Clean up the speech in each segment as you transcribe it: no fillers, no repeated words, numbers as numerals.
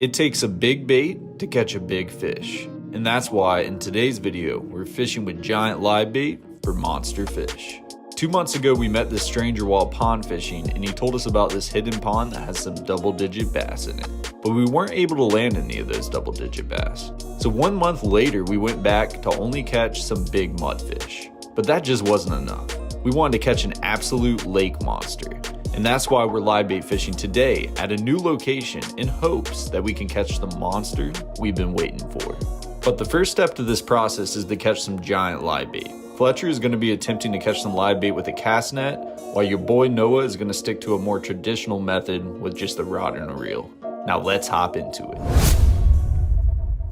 It takes a big bait to catch a big fish. And that's why in today's video, we're fishing with giant live bait for monster fish. 2 months ago, we met this stranger while pond fishing, and he told us about this hidden pond that has some double-digit bass in it. But we weren't able to land any of those double-digit bass. So 1 month later, we went back to only catch some big mudfish. But that just wasn't enough. We wanted to catch an absolute lake monster. And that's why we're live bait fishing today at a new location in hopes that we can catch the monster we've been waiting for. But the first step to this process is to catch some giant live bait. Fletcher is going to be attempting to catch some live bait with a cast net, while your boy Noah is going to stick to a more traditional method with just a rod and a reel. Now let's hop into it.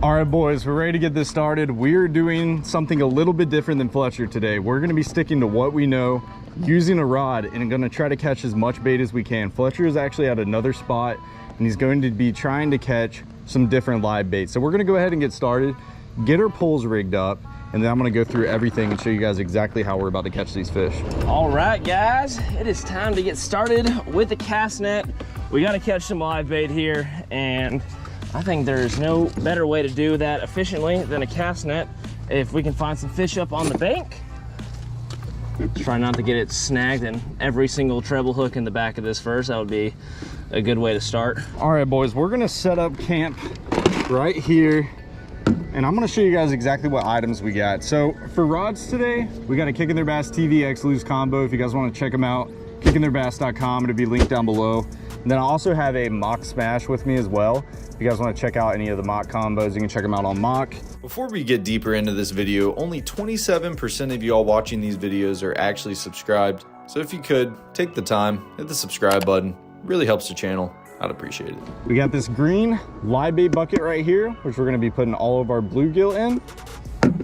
All right, boys, we're ready to get this started. We're doing something a little bit different than Fletcher today. We're going to be sticking to what we know, using a rod, and going to try to catch as much bait as we can. Fletcher is actually at another spot, and he's going to be trying to catch some different live bait. So we're going to go ahead and get started, get our poles rigged up, and then I'm going to go through everything and show you guys exactly how we're about to catch these fish. All right, guys, it is time to get started with the cast net. We got to catch some live bait here, and I think there's no better way to do that efficiently than a cast net. If we can find some fish up on the bank, try not to get it snagged in every single treble hook in the back of this first. That would be a good way to start. All right, boys, we're gonna set up camp right here, and I'm gonna show you guys exactly what items we got. So for rods today, we got a Kicking Their Bass TV X loose combo. If you guys want to check them out, kickingtheirbass.com, it'll be linked down below. And then I also have a mock smash with me as well. If you guys want to check out any of the mock combos, you can check them out on mock. Before we get deeper into this video, only 27% of y'all watching these videos are actually subscribed. So if you could, take the time, hit the subscribe button. It really helps the channel. I'd appreciate it. We got this green live bait bucket right here, which we're going to be putting all of our bluegill in.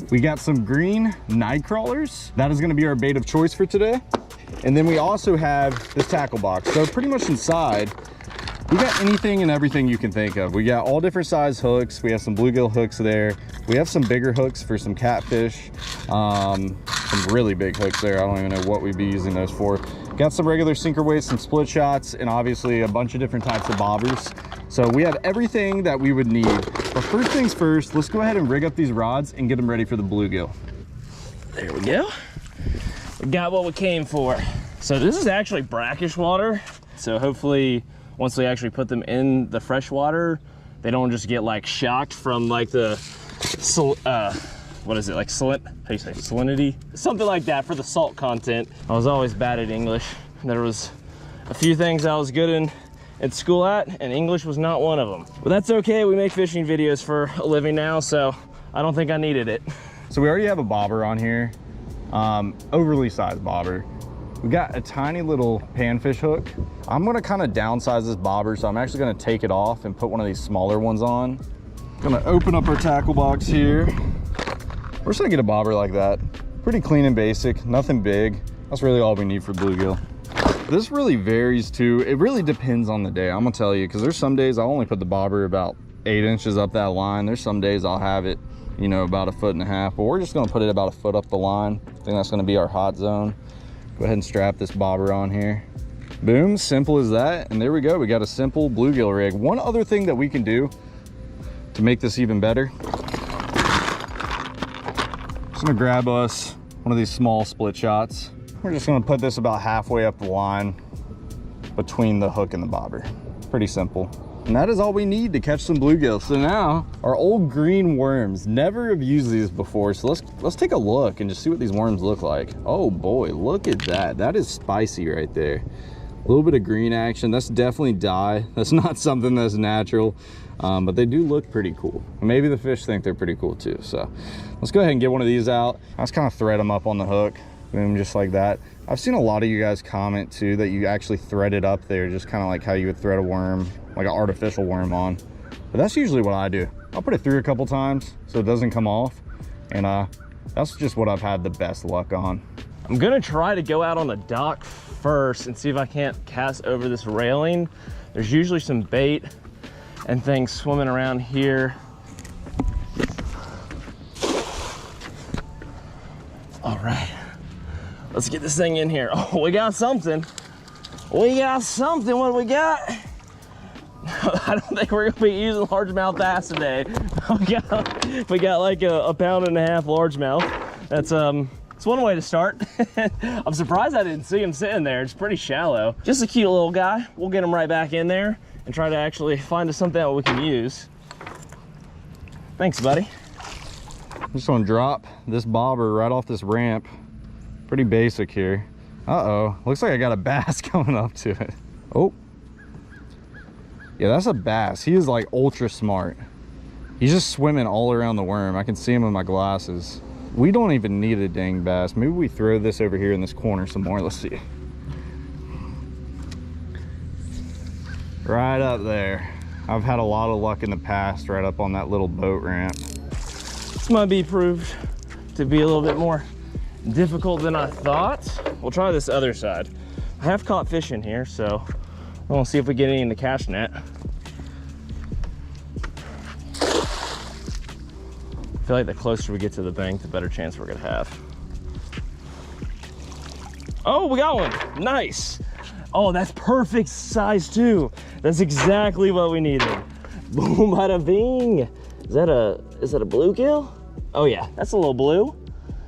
We got some green night crawlers. That is going to be our bait of choice for today. And then we also have this tackle box. So pretty much inside, we got anything and everything you can think of. We got all different size hooks. We have some bluegill hooks there. We have some bigger hooks for some catfish. Some really big hooks there. I don't even know what we'd be using those for. Got some regular sinker weights, some split shots, and obviously a bunch of different types of bobbers. So we have everything that we would need. But first things first, let's go ahead and rig up these rods and get them ready for the bluegill. There we go. We got what we came for. So this is actually brackish water. So hopefully once we actually put them in the fresh water, they don't just get like shocked from like the, what is it, like how do you say, salinity? Something like that for the salt content. I was always bad at English. There was a few things I was good in school at, and English was not one of them. But that's okay, we make fishing videos for a living now, so I don't think I needed it. So we already have a bobber on here, overly sized bobber. We got a tiny little panfish hook. I'm gonna kind of downsize this bobber, so I'm actually gonna take it off and put one of these smaller ones on. Gonna open up our tackle box here. We're just gonna get a bobber like that. Pretty clean and basic, nothing big. That's really all we need for bluegill. This really varies too. It really depends on the day, I'm gonna tell you, because there's some days I'll only put the bobber about 8 inches up that line. There's some days I'll have it, you know, about 1.5 feet, but we're just gonna put it about 1 foot up the line. I think that's gonna be our hot zone. Go ahead and strap this bobber on here. Boom, simple as that. And there we go, we got a simple bluegill rig. One other thing that we can do to make this even better, just gonna grab us one of these small split shots. We're just gonna put this about halfway up the line between the hook and the bobber. Pretty simple. And that is all we need to catch some bluegill. So now our old green worms, never have used these before. So let's take a look and just see what these worms look like. Oh boy, look at that. That is spicy right there. A little bit of green action. That's definitely dye. That's not something that's natural, but they do look pretty cool. Maybe the fish think they're pretty cool too. So let's go ahead and get one of these out. I just kind of thread them up on the hook. Boom, just like that. I've seen a lot of you guys comment too that you actually thread it up there, just kind of like how you would thread a worm, like an artificial worm on. But that's usually what I do. I'll put it through a couple times so it doesn't come off, and that's just what I've had the best luck on. I'm gonna try to go out on the dock first and see if I can't cast over this railing. There's usually some bait and things swimming around here. All right. Let's get this thing in here. Oh, we got something. We got something. What do we got? I don't think we're gonna be using largemouth bass today. We got like a 1.5 pound largemouth. That's it's one way to start. I'm surprised I didn't see him sitting there. It's pretty shallow. Just a cute little guy. We'll get him right back in there and try to actually find us something that we can use. Thanks, buddy. I'm just gonna drop this bobber right off this ramp. Pretty basic here. Uh-oh, looks like I got a bass coming up to it. Oh. Yeah, that's a bass. He is like ultra smart. He's just swimming all around the worm. I can see him in my glasses. We don't even need a dang bass. Maybe we throw this over here in this corner some more. Let's see. Right up there. I've had a lot of luck in the past right up on that little boat ramp. This might be proved to be a little bit more difficult than I thought. We'll try this other side. I have caught fish in here, so we'll see if we get any in the cast net. I feel like the closer we get to the bank, the better chance we're gonna have. Oh, we got one. Nice. Oh, that's perfect size too. That's exactly what we needed. Boom, bada bing. Is that a bluegill? Oh yeah, that's a little blue.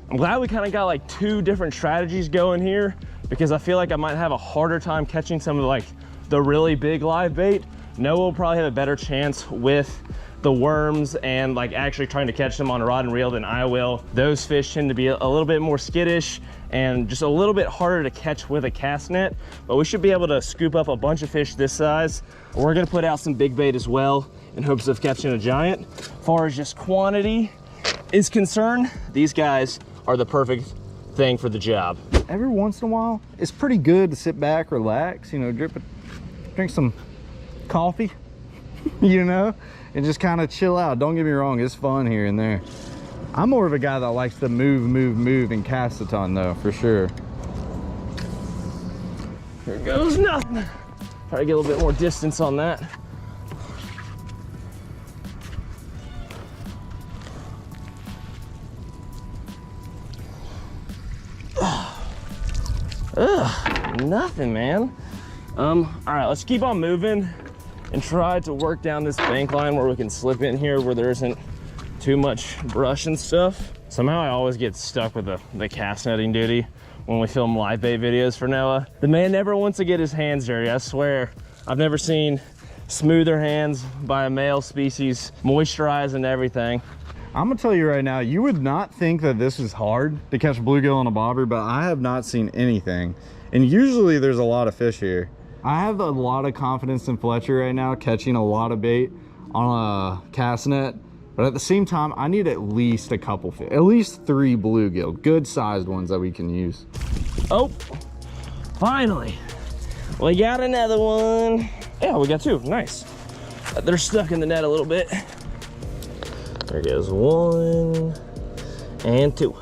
I'm glad we kind of got like 2 different strategies going here, because I feel like I might have a harder time catching some of like the really big live bait. Noah will probably have a better chance with the worms and like actually trying to catch them on a rod and reel than I will. Those fish tend to be a little bit more skittish and just a little bit harder to catch with a cast net, but we should be able to scoop up a bunch of fish this size. We're gonna put out some big bait as well in hopes of catching a giant. As far as just quantity is concerned, these guys are the perfect thing for the job. Every once in a while, it's pretty good to sit back, relax, you know, drink some coffee, you know, and just kind of chill out. Don't get me wrong, it's fun here and there. I'm more of a guy that likes to move and cast a ton though, for sure. Here goes nothing. Try to get a little bit more distance on that. Ugh, nothing, man. All right, let's keep on moving and try to work down this bank line where we can slip in here where there isn't too much brush and stuff. Somehow I always get stuck with the cast netting duty when we film live bait videos for Noah. The man never wants to get his hands dirty, I swear. I've never seen smoother hands by a male species, moisturized and everything. I'm gonna tell you right now, you would not think that this is hard to catch bluegill on a bobber, but I have not seen anything. And usually there's a lot of fish here. I have a lot of confidence in Fletcher right now, catching a lot of bait on a cast net. But at the same time, I need at least a couple fish, at least 3 bluegill, good sized ones that we can use. Oh, finally, we got another one. Yeah, we got 2, nice. They're stuck in the net a little bit. There goes 1 and 2.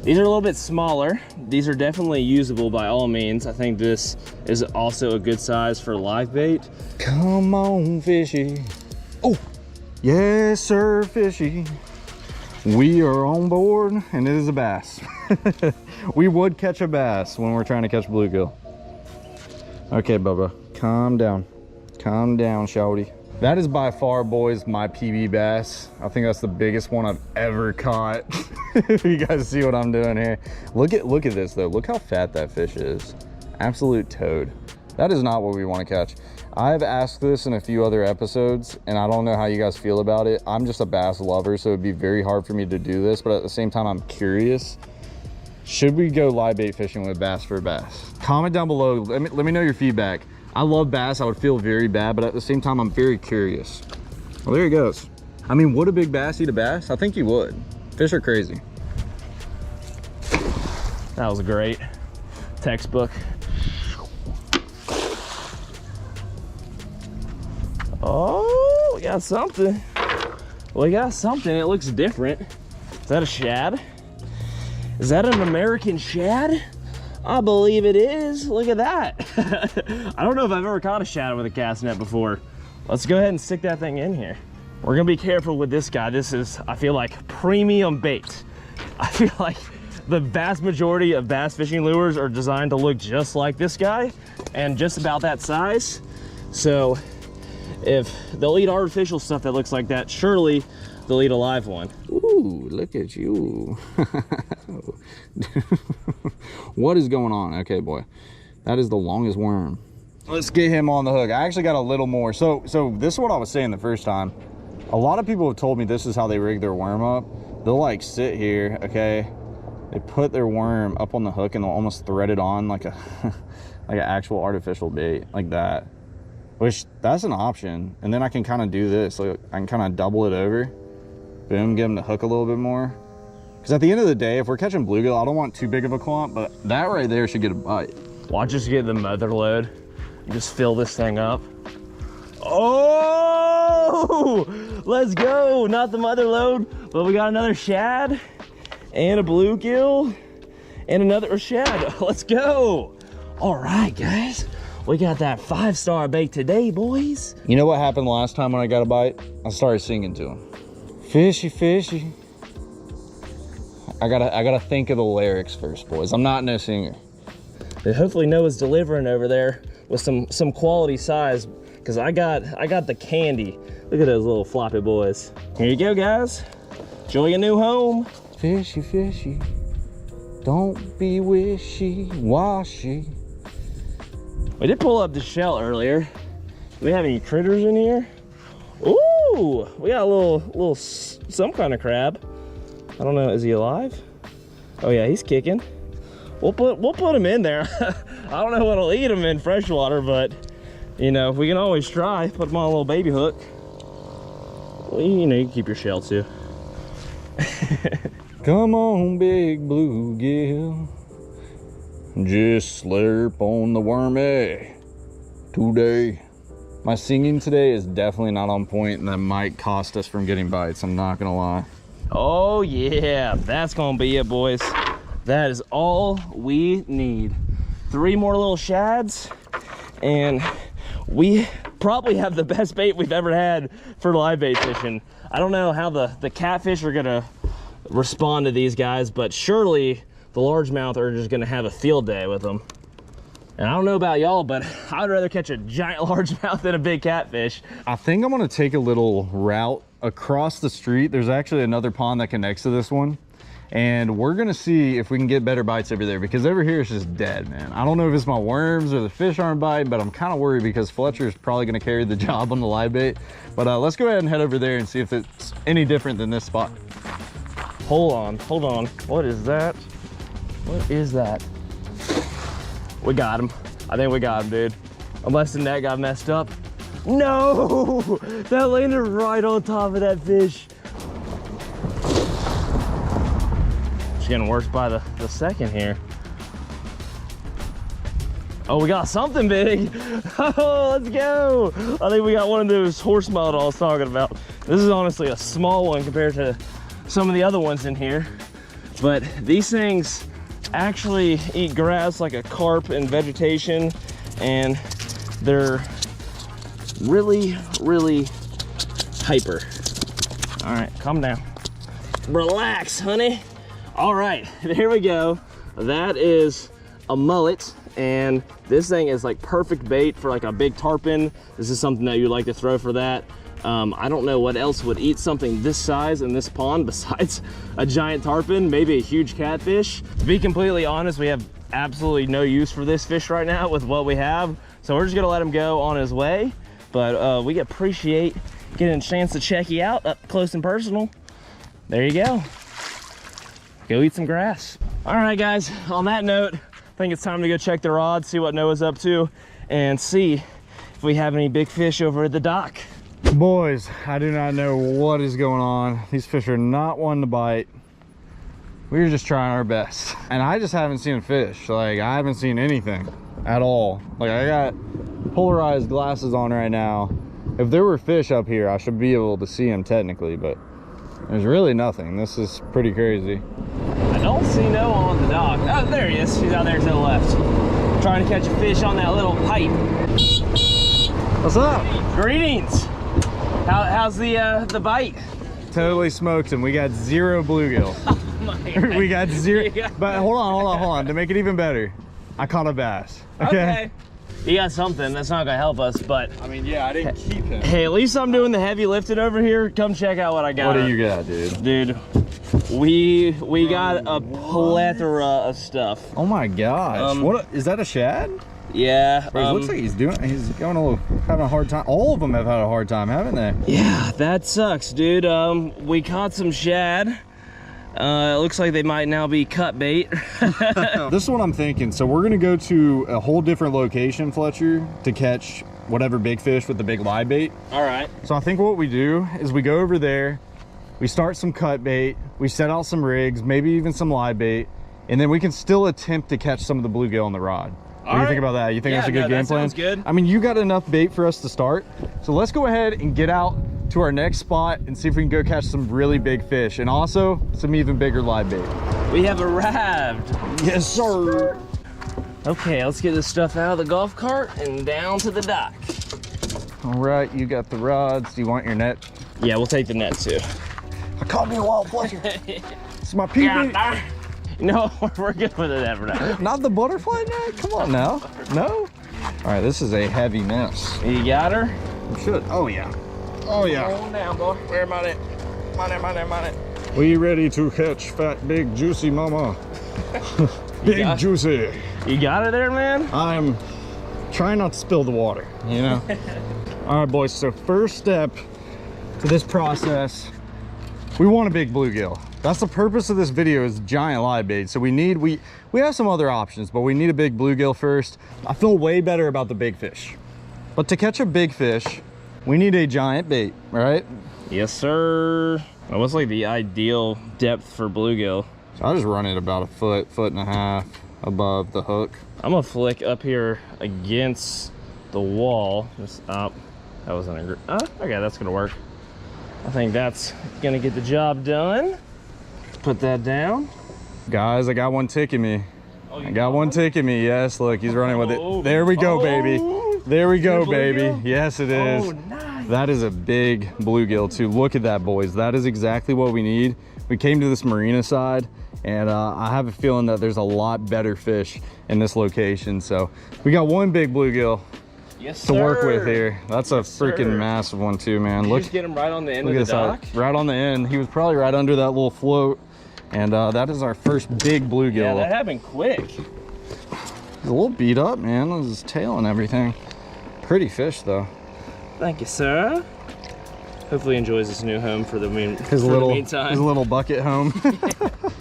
These are a little bit smaller. These are definitely usable by all means. I think this is also a good size for live bait. Come on, fishy. Oh, yes, sir, fishy. We are on board, and it is a bass. We would catch a bass when we're trying to catch bluegill. Okay, Bubba, calm down. Calm down, shawty. That is by far, boys, my PB bass. I think that's the biggest one I've ever caught. If you guys see what I'm doing here. Look at this though. Look how fat that fish is. Absolute toad. That is not what we want to catch. I've asked this in a few other episodes, and I don't know how you guys feel about it. I'm just a bass lover, so it'd be very hard for me to do this, but at the same time, I'm curious. Should we go live bait fishing with bass for bass? Comment down below. Let me know your feedback. I love bass. I would feel very bad, but at the same time, I'm very curious. Well, there he goes. I mean, would a big bass eat a bass? I think he would. Fish are crazy. That was great. Textbook. Oh, we got something. We got something. It looks different. Is that a shad? Is that an American shad? I believe it is. Look at that. I don't know if I've ever caught a shad with a cast net before. Let's go ahead and stick that thing in here. We're gonna be careful with this guy. This is, I feel like, premium bait. I feel like the vast majority of bass fishing lures are designed to look just like this guy and just about that size. So if they'll eat artificial stuff that looks like that, surely they'll eat a live one. Ooh, look at you. What is going on? Okay, boy, that is the longest worm. Let's get him on the hook. I actually got a little more. So this is what I was saying the first time. A lot of people have told me this is how they rig their worm up. They'll like sit here, okay? They put their worm up on the hook and they'll almost thread it on like a like an actual artificial bait, like that. Which, that's an option. And then I can kind of do this. Like, I can kind of double it over. Boom, get them to hook a little bit more. Because at the end of the day, if we're catching bluegill, I don't want too big of a clump, but that right there should get a bite. Watch us get the mother load. Just fill this thing up. Oh, let's go. Not the mother load, but we got another shad and a bluegill and another shad. Let's go. All right, guys. We got that 5-star bait today, boys. You know what happened last time when I got a bite? I started singing to him. Fishy, fishy. I gotta think of the lyrics first, boys. I'm not no singer. Hopefully Noah's delivering over there with some quality size, because I got the candy. Look at those little floppy boys. Here you go, guys. Enjoy your new home. Fishy, fishy. Don't be wishy-washy. We did pull up the shell earlier. Do we have any critters in here? Ooh, we got a little some kind of crab. I don't know, is he alive? Oh yeah, he's kicking. We'll put him in there. I don't know what'll eat him in freshwater, but you know, we can always try. Put him on a little baby hook. Well, you know, you can keep your shell too. Come on, big bluegill. Just slurp on the wormy today. My singing today is definitely not on point, and that might cost us from getting bites, I'm not gonna lie. Oh yeah, that's gonna be it, boys. That is all we need. 3 more little shads, and we probably have the best bait we've ever had for live bait fishing. I don't know how the catfish are gonna respond to these guys, but surely the largemouth are just gonna have a field day with them. And I don't know about y'all, but I'd rather catch a giant largemouth than a big catfish. I think I'm gonna take a little route across the street. There's actually another pond that connects to this one, and we're gonna see if we can get better bites over there, because over here it's just dead, man. I don't know if it's my worms or the fish aren't biting, but I'm kind of worried because Fletcher's probably gonna carry the job on the live bait. But let's go ahead and head over there and see if it's any different than this spot. Hold on. What is that? What is that? We got him. I think we got him, dude. Unless the net got messed up. No! That landed right on top of that fish. It's getting worse by the second here. Oh, we got something big. Oh, let's go. I think we got one of those horse mud I was talking about. This is honestly a small one compared to some of the other ones in here. But these things actually eat grass like a carp and vegetation, and they're really hyper. All right, calm down, relax, honey. All right, there we go. That is a mullet, and this thing is like perfect bait for like a big tarpon. This is something that you'd like to throw for that. I don't know what else would eat something this size in this pond besides a giant tarpon, maybe a huge catfish. To be completely honest, we have absolutely no use for this fish right now with what we have. So we're just gonna let him go on his way. But we appreciate getting a chance to check you out up close and personal. There you go. Go eat some grass. All right, guys, on that note, I think it's time to go check the rod, see what Noah's up to, and see if we have any big fish over at the dock. Boys, I do not know what is going on. These fish are not one to bite. We're just trying our best. And I just haven't seen a fish. Like, I haven't seen anything at all. Like, I got polarized glasses on right now. If there were fish up here, I should be able to see them technically, but there's really nothing. This is pretty crazy. I don't see Noah on the dock. Oh, there he is. He's out there to the left. Trying to catch a fish on that little pipe. What's up? Greetings. How's the bite? Totally smoked him. We got 0 bluegill. Oh my God. We got 0. But hold on. To make it even better, I caught a bass. Okay. he got something. That's not gonna help us, but I mean, yeah, I didn't keep him. hey, at least I'm doing the heavy lifting over here. Come check out what I got. What do you got, dude? Dude, we got a plethora of stuff. Oh my gosh. Is that a shad? Yeah. Bro, it looks like he's going having a hard time. All of them have had a hard time, haven't they? Yeah, that sucks, dude. We caught some shad. It looks like they might now be cut bait. This is what I'm thinking. So we're gonna go to a whole different location, Fletcher, to catch whatever big fish with the big live bait. All right. So I think what we do is we go over there, we start some cut bait, we set out some rigs, maybe even some live bait, and then we can still attempt to catch some of the bluegill on the rod. What do you think about that? You think that's a good game plan? Sounds good. I mean, you got enough bait for us to start. So let's go ahead and get out to our next spot and see if we can go catch some really big fish and also some even bigger live bait. We have arrived. Yes, sir. Okay, let's get this stuff out of the golf cart and down to the dock. All right, you got the rods. Do you want your net? Yeah, we'll take the net too. I caught me a wild Fletcher. It's my PB. No, we're good with it ever now. Not the butterfly net? Come on now. No? All right, this is a heavy mess. You got her? You should. Oh, yeah. Oh, yeah. Hold down, boy. Where am I at? Mine. We ready to catch fat, big, juicy mama. Big, juicy. You got her there, man? I'm trying not to spill the water, you know? All right, boys. So first step to this process, we want a big bluegill. That's the purpose of this video, is giant live bait. So we have some other options, but we need a big bluegill first. I feel way better about the big fish. But to catch a big fish, we need a giant bait, right? Yes, sir. What's like the ideal depth for bluegill? So I just run it about a foot and a half above the hook. I'm gonna flick up here against the wall. Just up. That wasn't a good. Okay, that's gonna work. I think that's gonna get the job done. Put that down. Guys, I got one ticking me. Oh, I got one ticking me. Yes, look, he's running with it. There we go, baby. There we go, baby. Yes, it is. Oh, nice. That is a big bluegill too. Look at that, boys. That is exactly what we need. We came to this marina side, and I have a feeling that there's a lot better fish in this location. So we got one big bluegill to work with here. That's a freaking massive one too, man. Did Look, you just get him right on the end of look the at dock? this, right on the end. He was probably right under that little float. And that is our first big bluegill. Yeah, that happened quick. He's a little beat up, man. Look at his tail and everything. Pretty fish, though. Thank you, sir. Hopefully he enjoys his new home for the meantime. His little bucket home.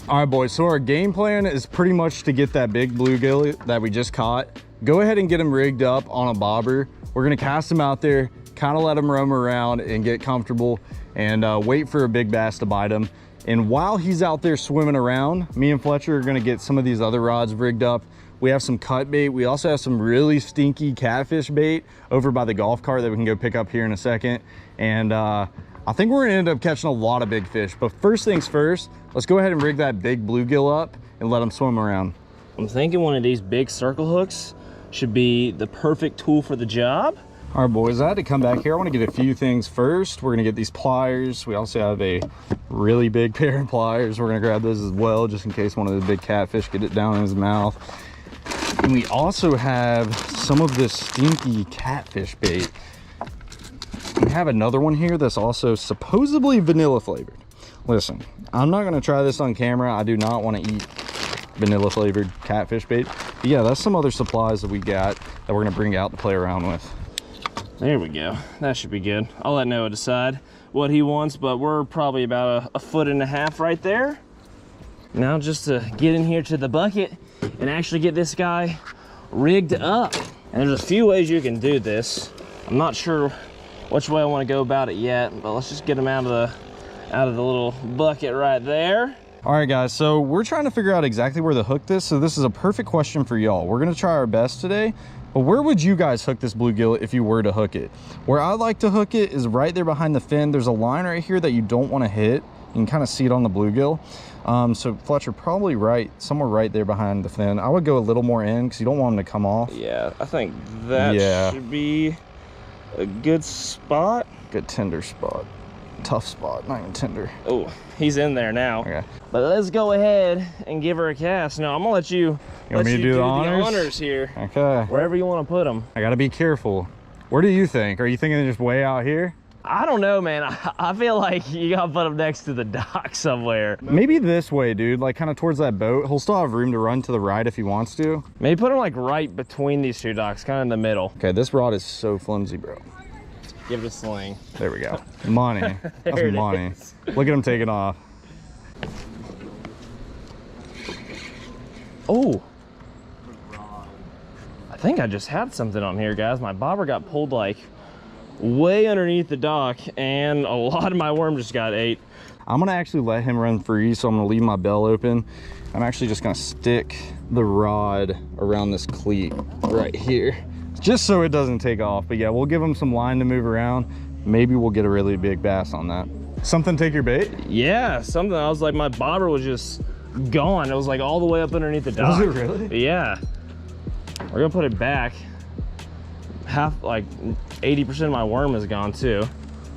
All right, boys. So our game plan is pretty much to get that big bluegill that we just caught. Go ahead and get him rigged up on a bobber. We're gonna cast him out there, kind of let him roam around and get comfortable, and wait for a big bass to bite him. And while he's out there swimming around, me and Fletcher are gonna get some of these other rods rigged up. We have some cut bait. We also have some really stinky catfish bait over by the golf cart that we can go pick up here in a second. And I think we're gonna end up catching a lot of big fish. But first things first, let's go ahead and rig that big bluegill up and let him swim around. I'm thinking one of these big circle hooks should be the perfect tool for the job. All right, boys, I had to come back here. I want to get a few things first. We're gonna get these pliers. We also have a really big pair of pliers. We're gonna grab those as well, just in case one of the big catfish get it down in his mouth. And we also have some of this stinky catfish bait. We have another one here that's also supposedly vanilla flavored. Listen, I'm not gonna try this on camera. I do not want to eat vanilla flavored catfish bait. But yeah, that's some other supplies that we got that we're gonna bring out to play around with. There we go. That should be good. I'll let Noah decide what he wants, but we're probably about a foot and a half right there. Now just to get in here to the bucket and actually get this guy rigged up. And there's a few ways you can do this. I'm not sure which way I want to go about it yet, but let's just get him out of the little bucket right there. All right, guys, so we're trying to figure out exactly where to hook this. So this is a perfect question for y'all. We're gonna try our best today, but where would you guys hook this bluegill if you were to hook it? Where I like to hook it is right there behind the fin. There's a line right here that you don't want to hit. You can kind of see it on the bluegill. So Fletcher, probably somewhere right there behind the fin. I would go a little more in because you don't want him to come off. Yeah, I think that should be a good spot. Good tender spot. tough spot, not even tender. Oh, he's in there now. Okay. But let's go ahead and give her a cast. No, I'm gonna let you, want me to do the honors? honors here. Okay. Wherever you want to put them. I gotta be careful. Where do you think? Are you thinking just way out here? I don't know, man. I feel like you gotta put them next to the dock somewhere. Maybe this way, dude, like kind of towards that boat. He'll still have room to run to the right if he wants to. Maybe put them like right between these two docks, kind of in the middle. Okay, this rod is so flimsy, bro. Give it a sling. There we go. Money. That's money. is. Look at him taking off. Oh. I think I just had something on here, guys. My bobber got pulled like way underneath the dock and a lot of my worm just got ate. I'm gonna actually let him run free, so I'm gonna leave my bell open. I'm actually just gonna stick the rod around this cleat right here, just so it doesn't take off. But yeah, we'll give him some line to move around. Maybe we'll get a really big bass on that. Something take your bait? Yeah, something. I was like, my bobber was just gone. It was like all the way up underneath the dock. Was it really? Yeah. We're gonna put it back. Half, like 80% of my worm is gone too.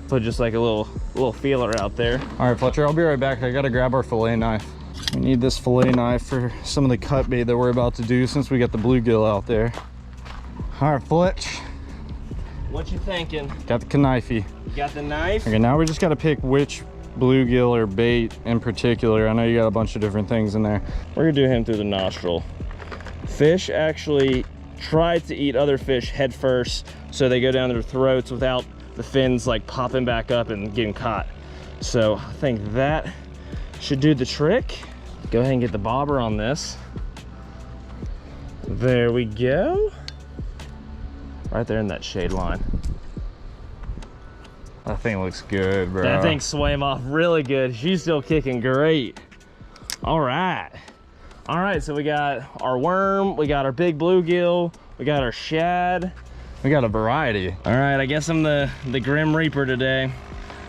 Put just like a little feeler out there. All right, Fletcher, I'll be right back. I gotta grab our fillet knife. We need this fillet knife for some of the cut bait that we're about to do since we got the bluegill out there. All right, Fletch. What you thinking? Got the knifey. You got the knife? Okay, now we just gotta pick which bluegill or bait in particular. I know you got a bunch of different things in there. We're gonna do him through the nostril. Fish actually try to eat other fish head first, so they go down their throats without the fins like popping back up and getting caught. So I think that should do the trick. Go ahead and get the bobber on this. There we go. Right there in that shade line. That thing looks good, bro. That thing swam off really good. She's still kicking great. All right. All right, so we got our worm, we got our big bluegill, we got our shad. We got a variety. All right, I guess I'm the Grim Reaper today.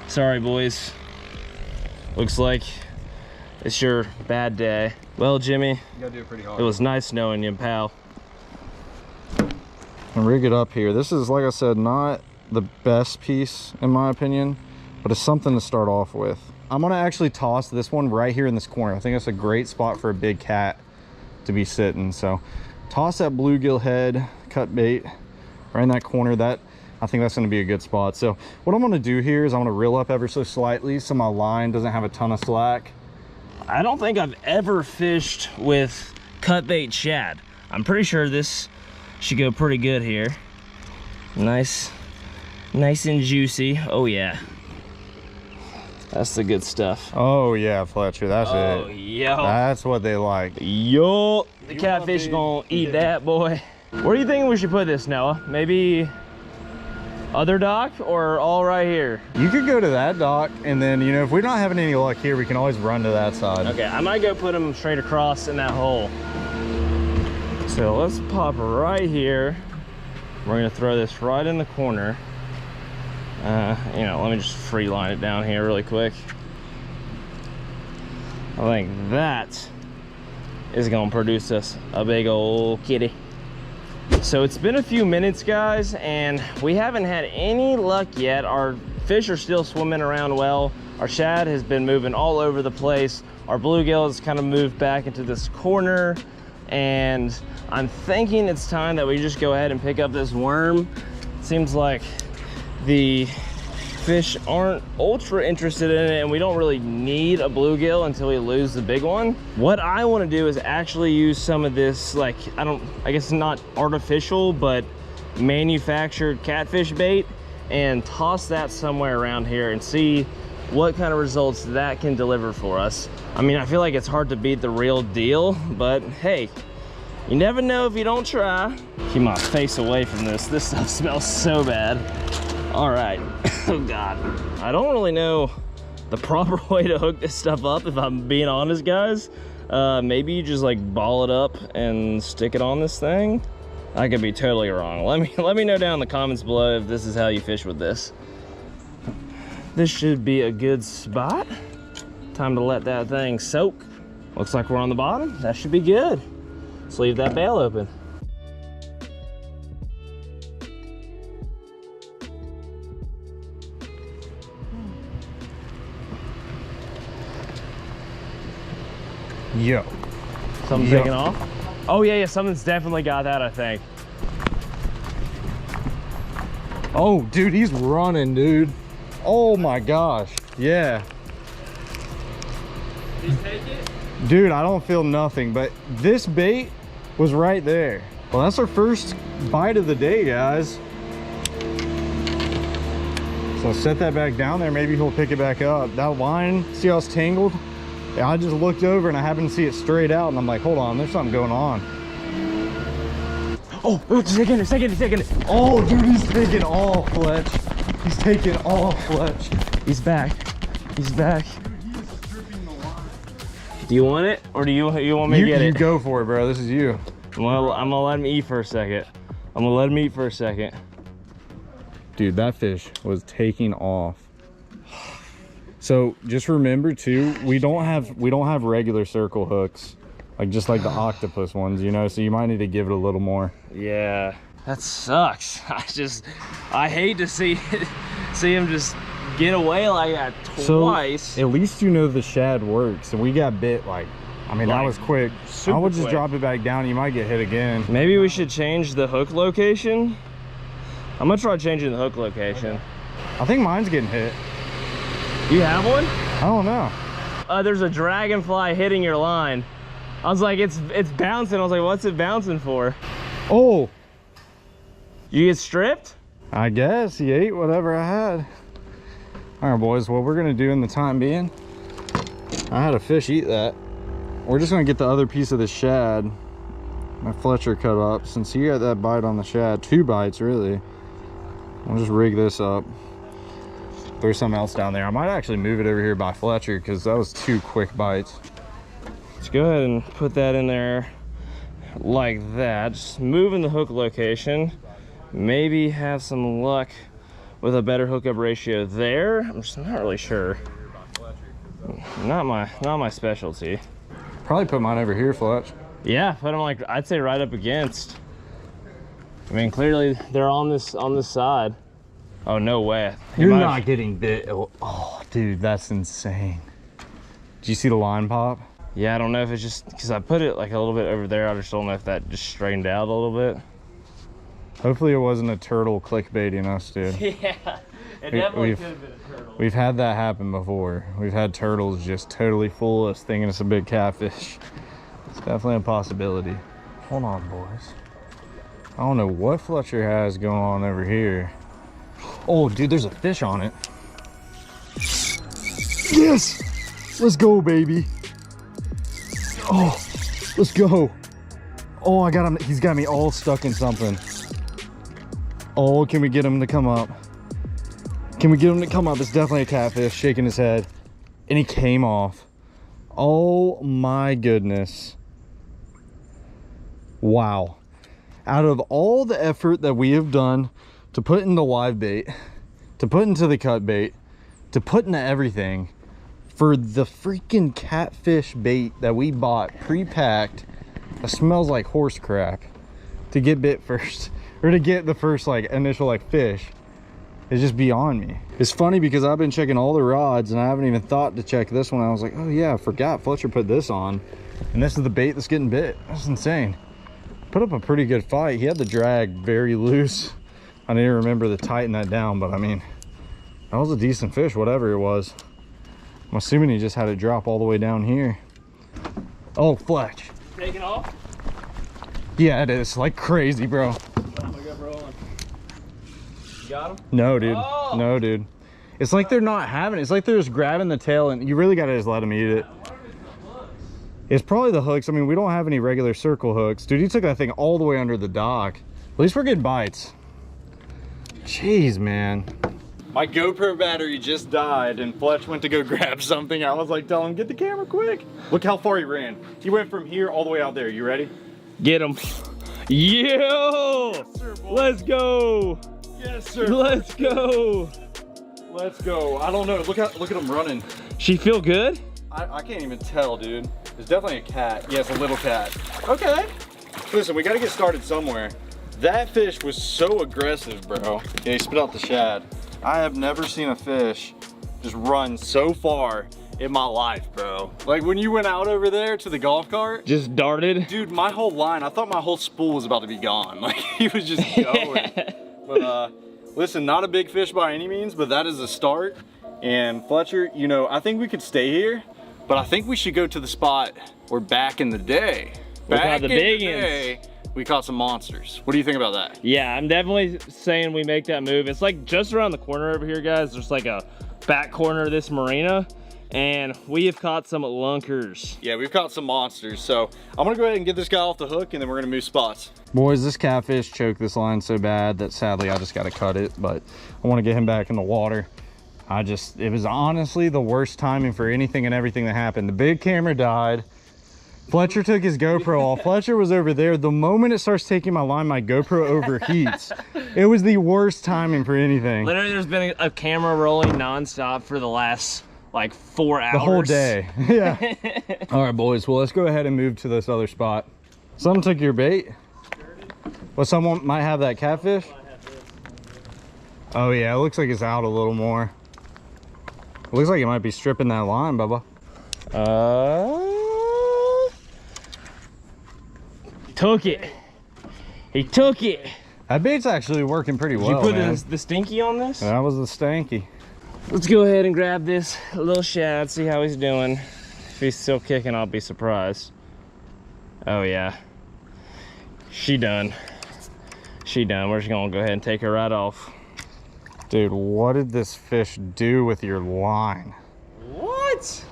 Sorry, boys. Looks like it's your bad day. Well, Jimmy, You gotta do it pretty hard. it was nice knowing you, pal. And rig it up here. This is, like I said, not the best piece in my opinion, but it's something to start off with. I'm gonna actually toss this one right here in this corner. I think that's a great spot for a big cat to be sitting. So toss that bluegill head, cut bait right in that corner. I think that's gonna be a good spot. So what I'm gonna do here is I'm gonna reel up ever so slightly so my line doesn't have a ton of slack. I don't think I've ever fished with cut bait shad. I'm pretty sure this should go pretty good here. Nice and juicy. Oh yeah. That's the good stuff. Oh yeah, Fletcher, that's it. Yo. That's what they like. Yo. The catfish gonna eat that, boy. Where do you think we should put this, Noah? Maybe other dock or all right here? You could go to that dock, and then, you know, if we're not having any luck here, we can always run to that side. Okay, I might go put them straight across in that hole. So let's pop right here. We're gonna throw this right in the corner. You know, let me just free line it down here really quick. I think that is gonna produce us a big old kitty. So it's been a few minutes, guys, and we haven't had any luck yet. Our fish are still swimming around well. Our shad has been moving all over the place. Our bluegill has kind of moved back into this corner, and I'm thinking it's time that we just go ahead and pick up this worm. Seems like the fish aren't ultra interested in it, and we don't really need a bluegill until we lose the big one. What I want to do is actually use some of this, like, I guess not artificial, but manufactured catfish bait, and toss that somewhere around here and see what kind of results that can deliver for us. I mean, I feel like it's hard to beat the real deal, but hey, you never know if you don't try. Keep my face away from this. This stuff smells so bad. All right. Oh God. I don't really know the proper way to hook this stuff up, if I'm being honest, guys. Maybe you just like ball it up and stick it on this thing. I could be totally wrong. Let me know down in the comments below if this is how you fish with this. This should be a good spot. Time to let that thing soak. Looks like we're on the bottom. That should be good. Let's leave that bail open. Yo. Something's taking off? Oh yeah, something's definitely got that, I think. Oh, dude, he's running, dude. Oh my gosh. Yeah. Did you take it? Dude, I don't feel nothing, but this bait was right there. Well, that's our first bite of the day, guys. So set that back down there. Maybe he'll pick it back up. That line, see how it's tangled? Yeah, I just looked over and I happened to see it straight out and I'm like, hold on, there's something going on. Oh, it's taking it. Oh, dude, he's taking off, Fletch. He's taking off, Fletch. He's back. He's back. Dude, he is stripping the line. Do you want it, or do you want me to get it? You go for it, bro. This is you. Well, I'm gonna let him eat for a second. Dude, that fish was taking off. So just remember too, we don't have regular circle hooks, like just like the octopus ones, you know. So you might need to give it a little more. Yeah, that sucks. I hate to see him just get away like that twice. So at least you know the shad works, and we got bit like, I mean, that was quick. I would just drop it back down. You might get hit again. Maybe we should change the hook location. I'm gonna try changing the hook location. I think mine's getting hit. You have one? I don't know. There's a dragonfly hitting your line. I was like, it's bouncing. I was like, what's it bouncing for? Oh, You get stripped? I guess he ate whatever I had. All right, boys, what we're gonna do in the time being, I had a fish eat that. We're just gonna get the other piece of the shad my Fletcher cut up, since he got that bite on the shad, 2 bites really. We'll just rig this up. There's something else down there. I might actually move it over here by Fletcher because that was 2 quick bites. Let's go ahead and put that in there like that. Just moving the hook location. Maybe have some luck with a better hookup ratio there. I'm just not really sure. Not my specialty. Probably put mine over here, Fletch. Yeah, put them like, I'd say right up against. I mean, clearly they're on this side. Oh, no way. You're not getting bit. Oh, dude, that's insane. Did you see the line pop? Yeah, I don't know if it's just because I put it like a little bit over there. I just don't know if that just straightened out a little bit. Hopefully it wasn't a turtle clickbaiting us, dude. Yeah, it definitely could have been a turtle. We've had that happen before. We've had turtles just totally fool us thinking it's a big catfish. It's definitely a possibility. Hold on, boys. I don't know what Fletcher has going on over here. Oh, dude, there's a fish on it. Yes! Let's go, baby. Oh, let's go. Oh, I got him. He's got me all stuck in something. Oh, can we get him to come up? Can we get him to come up? It's definitely a catfish, shaking his head. And he came off. Oh my goodness. Wow. Out of all the effort that we have done to put into live bait, to put into the cut bait, to put into everything, for the freaking catfish bait that we bought pre-packed that smells like horse crap, to get bit first, or to get the first like initial like fish, is just beyond me. It's funny because I've been checking all the rods and I haven't even thought to check this one. I was like, oh yeah, I forgot Fletcher put this on, and this is the bait that's getting bit. That's insane. Put up a pretty good fight. He had the drag very loose. I didn't remember to tighten that down, but I mean, that was a decent fish, whatever it was. I'm assuming he just had it drop all the way down here. Oh, Fletch. Taking off? Yeah, it is like crazy, bro. Got him? No, dude. Oh. No, dude. It's like they're not having it. It's like they're just grabbing the tail, and you really gotta just let them eat it. It's probably the hooks. I mean, we don't have any regular circle hooks. Dude, he took that thing all the way under the dock. At least we're getting bites. Jeez, man. My GoPro battery just died and Fletch went to go grab something. I was like, tell him, get the camera quick. Look how far he ran. He went from here all the way out there. You ready? Get him. Yo! Yes, sir, boy. Let's go. Yes, sir. Let's go. Let's go. I don't know. Look at him running. She feel good? I can't even tell, dude. It's definitely a cat. Yeah, it's a little cat. Okay. Listen, we got to get started somewhere. That fish was so aggressive, bro. Yeah, he spit out the shad. I have never seen a fish just run so far in my life, bro. Like when you went out over there to the golf cart. Just darted. Dude, my whole line, I thought my whole spool was about to be gone. Like he was just going. But listen, not a big fish by any means, but that is a start. And Fletcher, you know, I think we could stay here, but I think we should go to the spot where back in the day, we caught some monsters. What do you think about that? Yeah, I'm definitely saying we make that move. It's like just around the corner over here, guys. There's like a back corner of this marina, and we have caught some lunkers. Yeah, we've caught some monsters. So I'm gonna go ahead and get this guy off the hook, and then we're gonna move spots. Boys, this catfish choked this line so bad that sadly I just got to cut it, but I want to get him back in the water. It was honestly the worst timing for anything and everything that happened. The big camera died. Fletcher took his GoPro off. Fletcher was over there. The moment it starts taking my line, my GoPro overheats. It was the worst timing for anything. Literally, there's been a camera rolling nonstop for the last like 4 hours. The whole day. Yeah. All right, boys. Well, let's go ahead and move to this other spot. Someone took your bait. Well, someone might have that catfish. Oh yeah, it looks like it's out a little more. It looks like it might be stripping that line, Bubba. Took it. He took it. That bait's actually working pretty well. Did you put the stinky on this? That was the stanky. Let's go ahead and grab this little shad, see how he's doing. If he's still kicking, I'll be surprised. Oh yeah. She done. She done. We're just gonna go ahead and take her right off. Dude, what did this fish do with your line? What?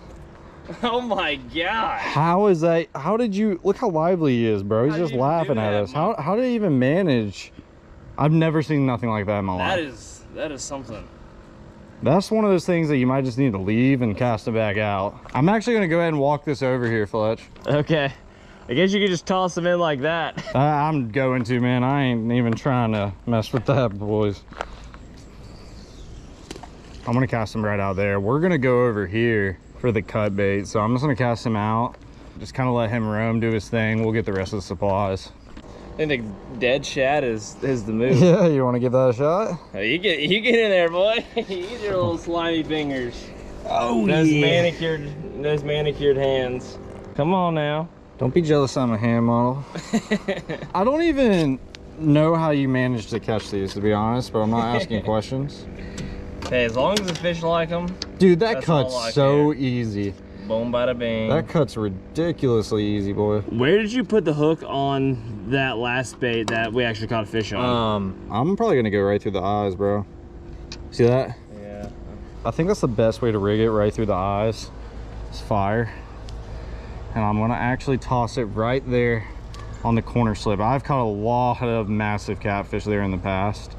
Oh my god. How is that? How did you look how lively he is, bro? He's just laughing at us. How did he even manage? I've never seen nothing like that in my life. That is something. That's one of those things that you might just need to leave and cast it back out. I'm actually gonna go ahead and walk this over here, Fletch. Okay. I guess you could just toss them in like that. I'm going to, man. I ain't even trying to mess with that, boys. I'm gonna cast him right out there. We're gonna go over here for the cut bait. So I'm just gonna cast him out. Just kind of let him roam, do his thing. We'll get the rest of the supplies. I think the dead shad is the move. Yeah, you wanna give that a shot? Oh, you get in there, boy. Use your little slimy fingers. Oh, those yeah. Those manicured hands. Come on now. Don't be jealous I'm a hand model. I don't even know how you managed to catch these, to be honest, but I'm not asking questions. Hey, as long as the fish like them. Dude, that cut's so easy. Boom, bada bing. That cut's ridiculously easy, boy. Where did you put the hook on that last bait that we actually caught a fish on? I'm probably gonna go right through the eyes, bro. See that? Yeah. I think that's the best way to rig it, right through the eyes. It's fire. And I'm gonna actually toss it right there on the corner slip. I've caught a lot of massive catfish there in the past.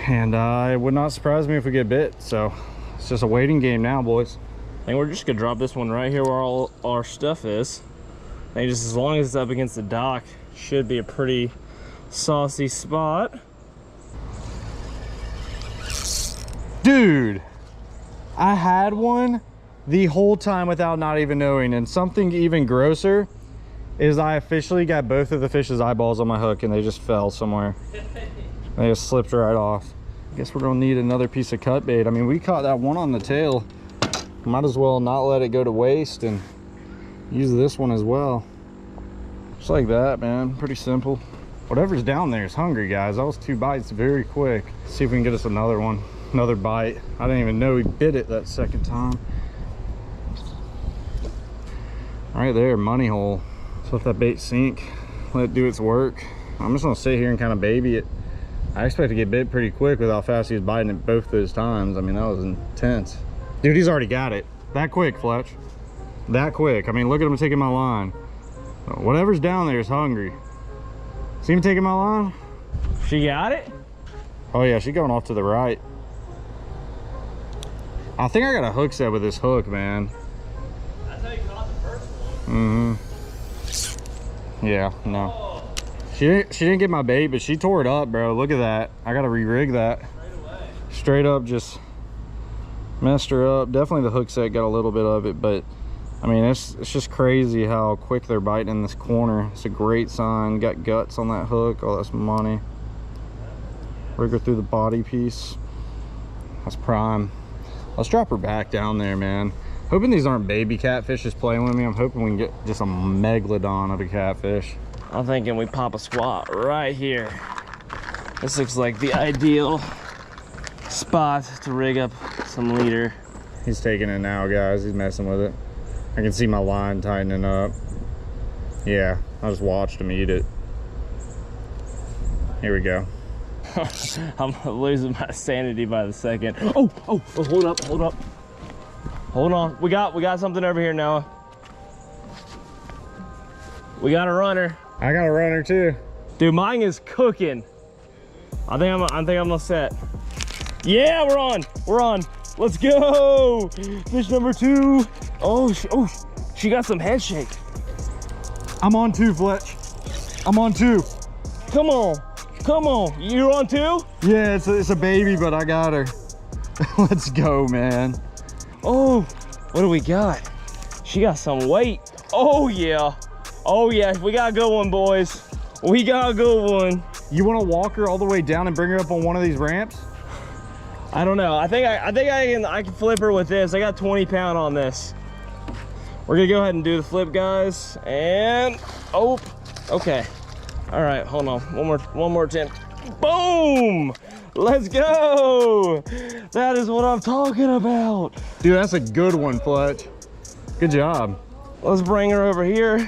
And it would not surprise me if we get bit. So it's just a waiting game now, boys. I think we're just gonna drop this one right here where all our stuff is. I think just as long as it's up against the dock, should be a pretty saucy spot. Dude, I had one the whole time without not even knowing. And something even grosser is I officially got both of the fish's eyeballs on my hook and they just fell somewhere. They just slipped right off. I guess we're gonna need another piece of cut bait. I mean, we caught that one on the tail. Might as well not let it go to waste and use this one as well. Just like that, man. Pretty simple. Whatever's down there is hungry, guys. That was 2 bites very quick. Let's see if we can get us another one, another bite. I didn't even know he bit it that second time. Right there, money hole. So let that bait sink, let it do its work. I'm just gonna sit here and kind of baby it. I expect to get bit pretty quick with how fast he was biting it both those times. I mean, that was intense. Dude, he's already got it. That quick, Fletch. That quick. I mean, look at him taking my line. Whatever's down there is hungry. See him taking my line? She got it? Oh yeah, she's going off to the right. I think I got a hook set with this hook, man. That's how you caught the first one. Mm-hmm. Yeah, no. Oh. She didn't get my bait, but she tore it up, bro. Look at that. I gotta re-rig that. Straight up just messed her up. Definitely the hook set got a little bit of it, but I mean, it's just crazy how quick they're biting in this corner. It's a great sign. Got guts on that hook. Oh, that's money. Rig her through the body piece. That's prime. Let's drop her back down there, man. Hoping these aren't baby catfishes playing with me. I'm hoping we can get just a megalodon of a catfish. I'm thinking we pop a squat right here. This looks like the ideal spot to rig up some leader. He's taking it now, guys. He's messing with it. I can see my line tightening up. Yeah, I just watched him eat it. Here we go. I'm losing my sanity by the second. Oh, hold up. Hold on. We got something over here, Noah. We got a runner. I got a runner too. Dude, mine is cooking. I think I'm all set. Yeah, we're on. Let's go. Fish number 2. Oh, she got some head shake. I'm on 2, Fletch. I'm on 2. Come on. You're on 2? Yeah, it's a baby, but I got her. Let's go, man. Oh, what do we got? She got some weight. Oh yeah, we got a good one, boys. We got a good one. You want to walk her all the way down and bring her up on one of these ramps? I don't know. I think I can flip her with this. I got 20 pound on this. We're gonna go ahead and do the flip, guys. And oh, okay. All right, hold on. One more attempt. Boom! Let's go! That is what I'm talking about. Dude, that's a good one, Fletch. Good job. Let's bring her over here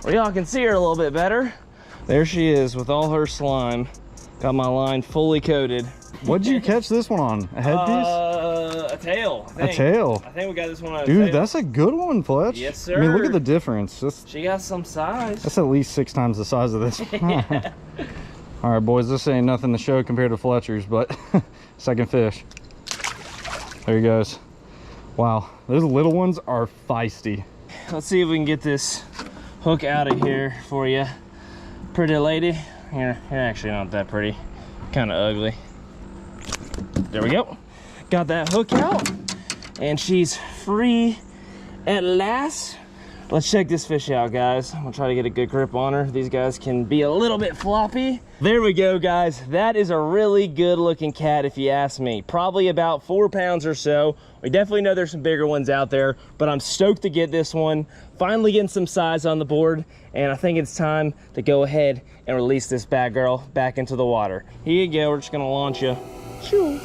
where y'all can see her a little bit better. There she is with all her slime. Got my line fully coated. What'd you catch this one on? A headpiece? A tail. A tail? I think we got this one on a Dude, tail. that's a good one, Fletch. Yes, sir. I mean, look at the difference. She got some size. That's at least 6 times the size of this one. All right, boys, this ain't nothing to show compared to Fletcher's, but second fish. There he goes. Wow, those little ones are feisty. Let's see if we can get this hook out of here for you. Pretty lady. You're actually not that pretty. Kind of ugly. There we go. Got that hook out, and she's free at last. Let's check this fish out, guys. I'm gonna try to get a good grip on her. These guys can be a little bit floppy. There we go, guys. That is a really good looking cat, if you ask me. Probably about 4 pounds or so. We definitely know there's some bigger ones out there, but I'm stoked to get this one. Finally getting some size on the board, and I think it's time to go ahead and release this bad girl back into the water. Here you go, we're just gonna launch you. Shoo.